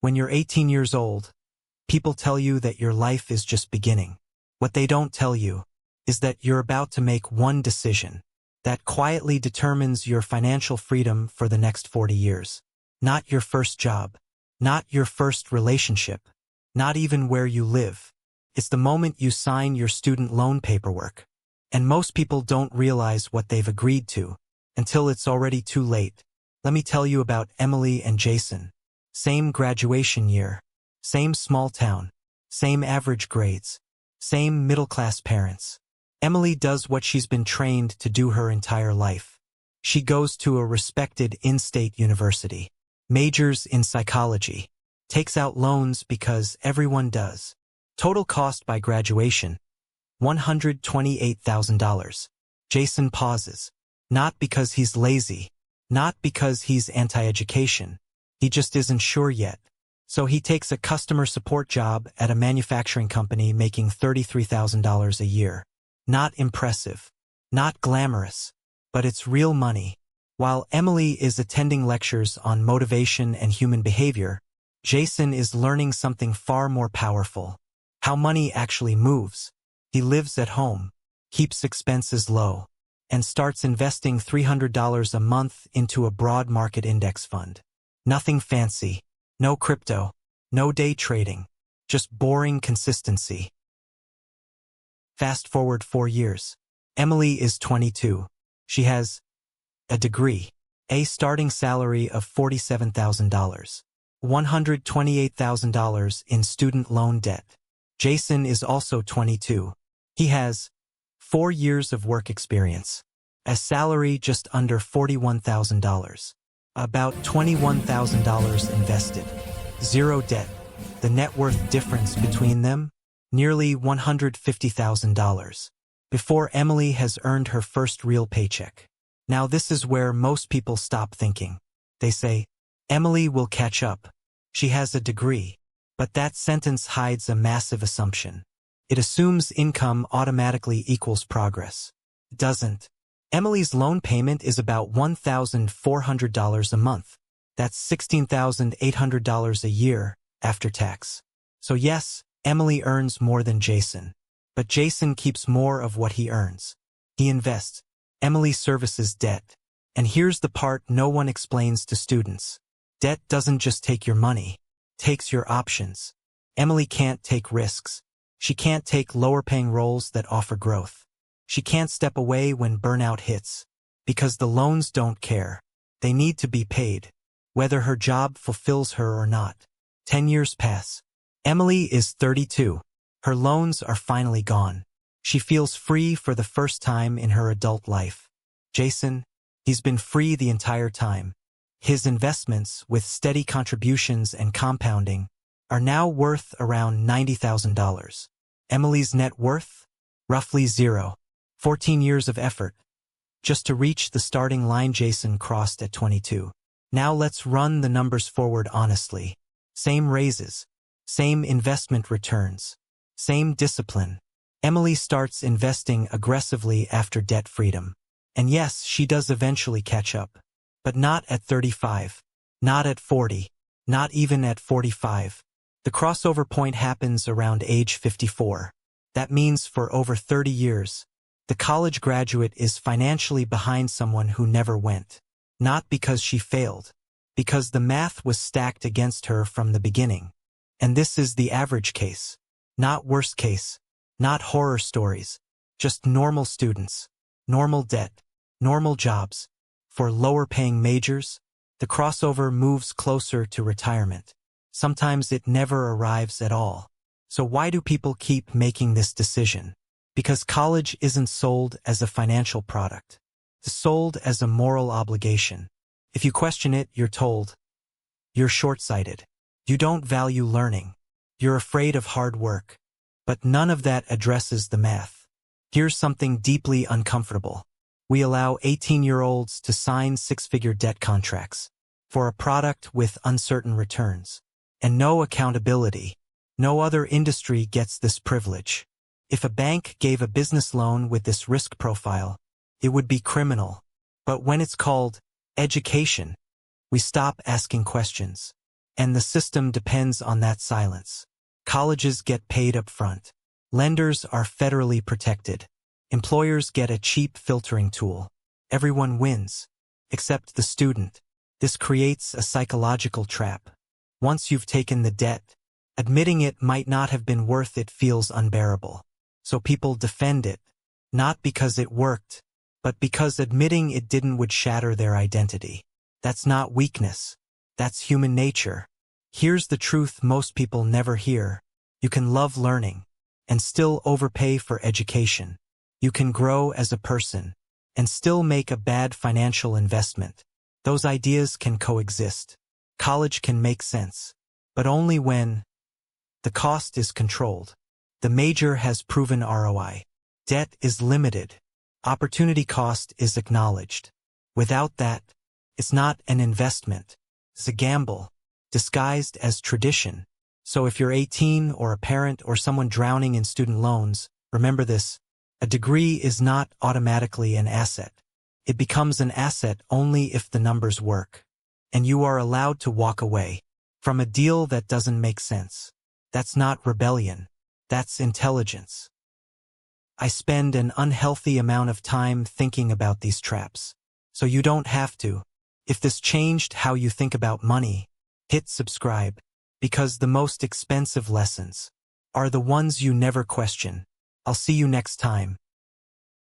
When you're 18 years old, people tell you that your life is just beginning. What they don't tell you is that you're about to make one decision that quietly determines your financial freedom for the next 40 years. Not your first job, not your first relationship, not even where you live. It's the moment you sign your student loan paperwork. And most people don't realize what they've agreed to until it's already too late. Let me tell you about Emily and Jason. Same graduation year, same small town, same average grades, same middle-class parents. Emily does what she's been trained to do her entire life. She goes to a respected in-state university, majors in psychology, takes out loans because everyone does. Total cost by graduation, $128,000. Jason pauses, not because he's lazy, not because he's anti-education. He just isn't sure yet. So he takes a customer support job at a manufacturing company making $33,000 a year. Not impressive, not glamorous, but it's real money. While Emily is attending lectures on motivation and human behavior, Jason is learning something far more powerful: how money actually moves. He lives at home, keeps expenses low, and starts investing $300 a month into a broad market index fund. Nothing fancy, no crypto, no day trading, just boring consistency. Fast forward 4 years. Emily is 22. She has a degree, a starting salary of $47,000, $128,000 in student loan debt. Jason is also 22. He has 4 years of work experience, a salary just under $41,000, about $21,000 invested, zero debt. The net worth difference between them? Nearly $150,000. Before Emily has earned her first real paycheck. Now this is where most people stop thinking. They say, Emily will catch up. She has a degree. But that sentence hides a massive assumption. It assumes income automatically equals progress. It doesn't. Emily's loan payment is about $1,400 a month. That's $16,800 a year after tax. So yes, Emily earns more than Jason. But Jason keeps more of what he earns. He invests. Emily services debt. And here's the part no one explains to students. Debt doesn't just take your money. It takes your options. Emily can't take risks. She can't take lower-paying roles that offer growth. She can't step away when burnout hits. Because the loans don't care. They need to be paid, whether her job fulfills her or not. 10 years pass. Emily is 32. Her loans are finally gone. She feels free for the first time in her adult life. Jason, he's been free the entire time. His investments, with steady contributions and compounding, are now worth around $90,000. Emily's net worth? Roughly zero. 14 years of effort, just to reach the starting line Jason crossed at 22. Now let's run the numbers forward honestly. Same raises, same investment returns, same discipline. Emily starts investing aggressively after debt freedom. And yes, she does eventually catch up. But not at 35, not at 40, not even at 45. The crossover point happens around age 54. That means for over 30 years, the college graduate is financially behind someone who never went. Not because she failed, because the math was stacked against her from the beginning. And this is the average case. Not worst case, not horror stories, just normal students, normal debt, normal jobs. For lower-paying majors, the crossover moves closer to retirement. Sometimes it never arrives at all. So why do people keep making this decision? Because college isn't sold as a financial product. It's sold as a moral obligation. If you question it, you're told, you're short-sighted. You don't value learning. You're afraid of hard work. But none of that addresses the math. Here's something deeply uncomfortable. We allow 18-year-olds to sign six-figure debt contracts for a product with uncertain returns and no accountability. No other industry gets this privilege. If a bank gave a business loan with this risk profile, it would be criminal. But when it's called education, we stop asking questions. And the system depends on that silence. Colleges get paid up front. Lenders are federally protected. Employers get a cheap filtering tool. Everyone wins, except the student. This creates a psychological trap. Once you've taken the debt, admitting it might not have been worth it feels unbearable. So people defend it, not because it worked, but because admitting it didn't would shatter their identity. That's not weakness. That's human nature. Here's the truth most people never hear. You can love learning and still overpay for education. You can grow as a person and still make a bad financial investment. Those ideas can coexist. College can make sense, but only when the cost is controlled. The major has proven ROI. Debt is limited. Opportunity cost is acknowledged. Without that, it's not an investment. It's a gamble, disguised as tradition. So if you're 18 or a parent or someone drowning in student loans, remember this: a degree is not automatically an asset. It becomes an asset only if the numbers work. And you are allowed to walk away from a deal that doesn't make sense. That's not rebellion. That's intelligence. I spend an unhealthy amount of time thinking about these traps. So you don't have to. If this changed how you think about money, hit subscribe, because the most expensive lessons are the ones you never question. I'll see you next time.